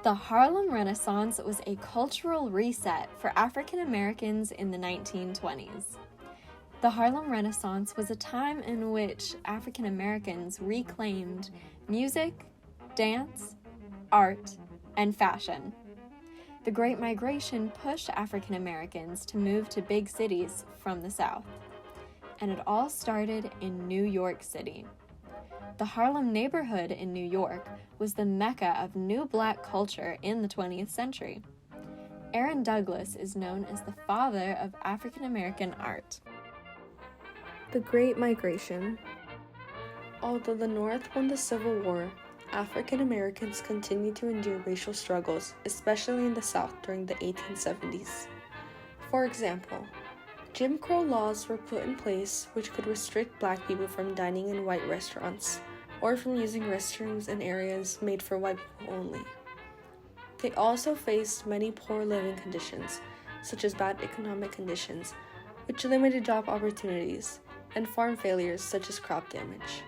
The Harlem Renaissance was a cultural reset for African Americans in the 1920s. The Harlem Renaissance was a time in which African Americans reclaimed music, dance, art, and fashion. The Great Migration pushed African Americans to move to big cities from the South, and it all started in New York City. The Harlem neighborhood in New York was the mecca of new black culture in the 20th century. Aaron Douglas is known as the father of African American art. The Great Migration. Although the North won the Civil War, African Americans continued to endure racial struggles, especially in the South during the 1870s. For example, Jim Crow laws were put in place which could restrict black people from dining in white restaurants or from using restrooms in areas made for white people only. They also faced many poor living conditions, such as bad economic conditions, which limited job opportunities, and farm failures such as crop damage.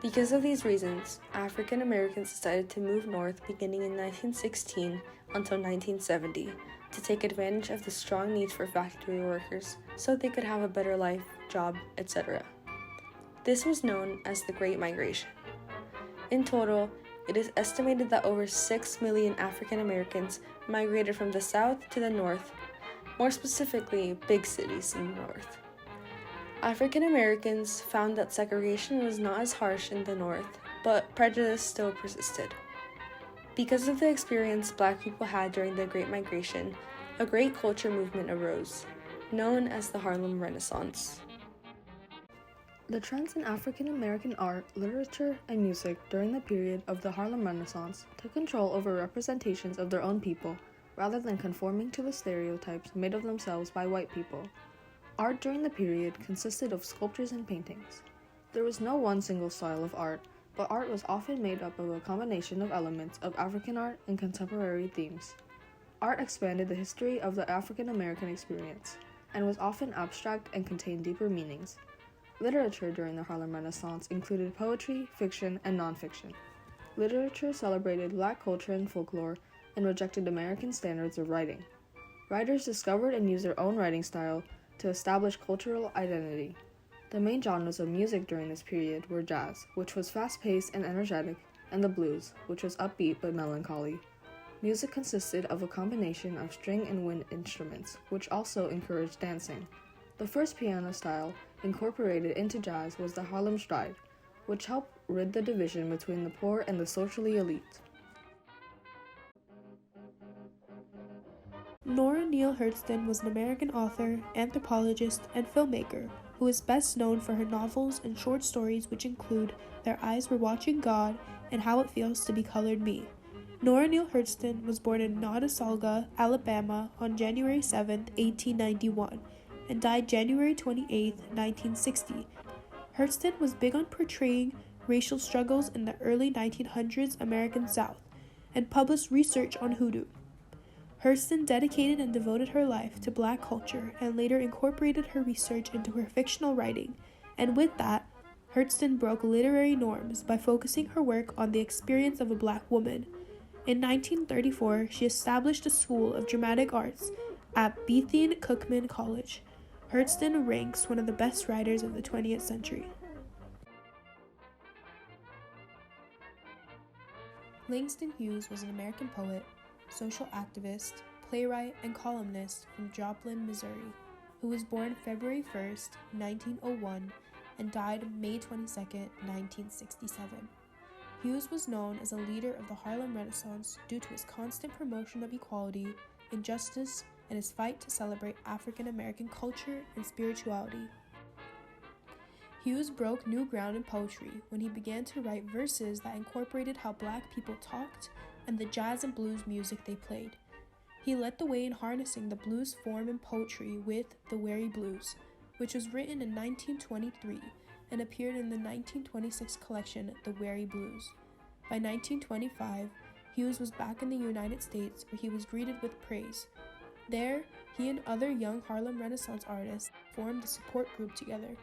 Because of these reasons, African Americans decided to move north beginning in 1916 until 1970 to take advantage of the strong needs for factory workers so they could have a better life, job, etc. This was known as the Great Migration. In total, it is estimated that over 6 million African Americans migrated from the south to the north, more specifically, big cities in the north. African Americans found that segregation was not as harsh in the North, but prejudice still persisted. Because of the experience black people had during the Great Migration, a great culture movement arose, known as the Harlem Renaissance. The trends in African American art, literature, and music during the period of the Harlem Renaissance took control over representations of their own people, rather than conforming to the stereotypes made of themselves by white people. Art during the period consisted of sculptures and paintings. There was no one single style of art, but art was often made up of a combination of elements of African art and contemporary themes. Art expanded the history of the African American experience, and was often abstract and contained deeper meanings. Literature during the Harlem Renaissance included poetry, fiction, and nonfiction. Literature celebrated black culture and folklore, and rejected American standards of writing. Writers discovered and used their own writing style to establish cultural identity. The main genres of music during this period were jazz, which was fast-paced and energetic, and the blues, which was upbeat but melancholy. Music consisted of a combination of string and wind instruments, which also encouraged dancing. The first piano style incorporated into jazz was the Harlem Stride, which helped rid the division between the poor and the socially elite. Nora Neale Hurston was an American author, anthropologist, and filmmaker who is best known for her novels and short stories which include Their Eyes Were Watching God and How It Feels to Be Colored Me. Nora Neale Hurston was born in Nottasulga, Alabama on January 7, 1891, and died January 28, 1960. Hurston was big on portraying racial struggles in the early 1900s American South and published research on hoodoo. Hurston dedicated and devoted her life to black culture and later incorporated her research into her fictional writing, and with that, Hurston broke literary norms by focusing her work on the experience of a black woman. In 1934, she established a school of dramatic arts at Bethune-Cookman College. Hurston ranks one of the best writers of the 20th century. Langston Hughes was an American poet, social activist, playwright, and columnist from Joplin, Missouri, who was born February 1, 1901, and died May 22, 1967. Hughes was known as a leader of the Harlem Renaissance due to his constant promotion of equality, injustice, and his fight to celebrate African American culture and spirituality. Hughes broke new ground in poetry when he began to write verses that incorporated how black people talked and the jazz and blues music they played. He led the way in harnessing the blues form in poetry with The Weary Blues, which was written in 1923 and appeared in the 1926 collection The Weary Blues. By 1925, Hughes was back in the United States where he was greeted with praise. There, he and other young Harlem Renaissance artists formed a support group together.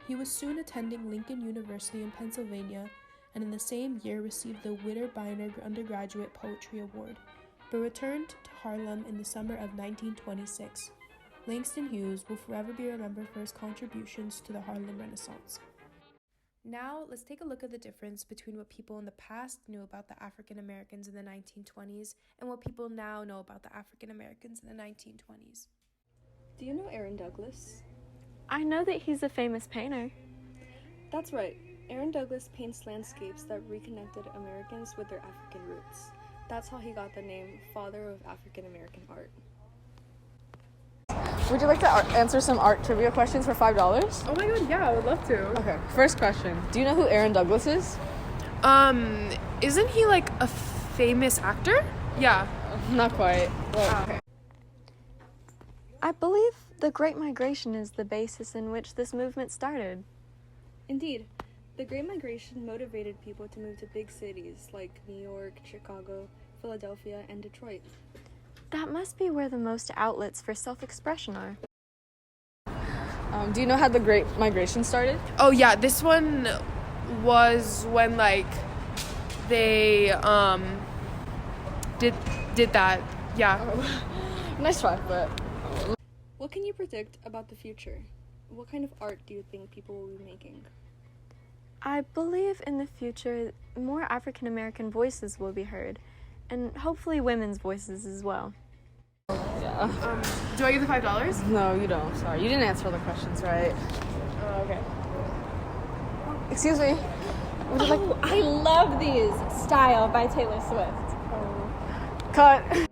He was soon attending Lincoln University in Pennsylvania and in the same year received the Witter-Bynner Undergraduate Poetry Award, but returned to Harlem in the summer of 1926. Langston Hughes will forever be remembered for his contributions to the Harlem Renaissance. Now, let's take a look at the difference between what people in the past knew about the African Americans in the 1920s and what people now know about the African Americans in the 1920s. Do you know Aaron Douglas? I know that he's a famous painter. That's right. Aaron Douglas paints landscapes that reconnected Americans with their African roots. That's how he got the name Father of African American Art. Would you like to answer some art trivia questions for $5? Oh my god, yeah, I would love to. Okay, first question. Do you know who Aaron Douglas is? Isn't he like a famous actor? Yeah. Not quite. Well, okay. I believe the Great Migration is the basis in which this movement started. Indeed, the Great Migration motivated people to move to big cities like New York, Chicago, Philadelphia, and Detroit. That must be where the most outlets for self-expression are. Do you know how the Great Migration started? Oh yeah, this one was when like they did that. Yeah. Nice try, but... What can you predict about the future? What kind of art do you think people will be making? I believe in the future more African American voices will be heard, and hopefully women's voices as well. Yeah. Do I get the $5? No, you don't. Sorry. You didn't answer all the questions, right? Oh, okay. Excuse me. Would you like... I love these. Style by Taylor Swift. Cut.